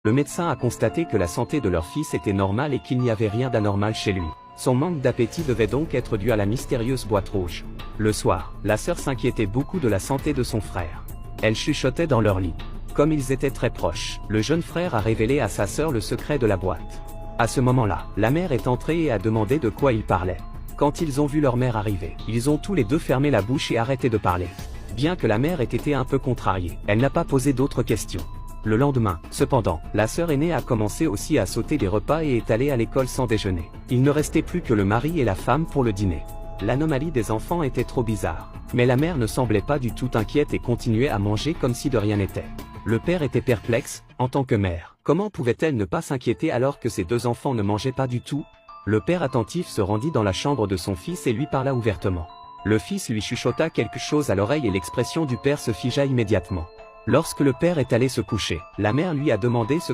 Le médecin a constaté que la santé de leur fils était normale et qu'il n'y avait rien d'anormal chez lui. Son manque d'appétit devait donc être dû à la mystérieuse boîte rouge. Le soir, la sœur s'inquiétait beaucoup de la santé de son frère. Elle chuchotait dans leur lit. Comme ils étaient très proches, le jeune frère a révélé à sa sœur le secret de la boîte. À ce moment-là, la mère est entrée et a demandé de quoi il parlait. Quand ils ont vu leur mère arriver, ils ont tous les deux fermé la bouche et arrêté de parler. Bien que la mère ait été un peu contrariée, elle n'a pas posé d'autres questions. Le lendemain, cependant, la sœur aînée a commencé aussi à sauter des repas et est allée à l'école sans déjeuner. Il ne restait plus que le mari et la femme pour le dîner. L'anomalie des enfants était trop bizarre. Mais la mère ne semblait pas du tout inquiète et continuait à manger comme si de rien n'était. Le père était perplexe, en tant que mère. Comment pouvait-elle ne pas s'inquiéter alors que ses deux enfants ne mangeaient pas du tout? Le père attentif se rendit dans la chambre de son fils et lui parla ouvertement. Le fils lui chuchota quelque chose à l'oreille et l'expression du père se figea immédiatement. Lorsque le père est allé se coucher, la mère lui a demandé ce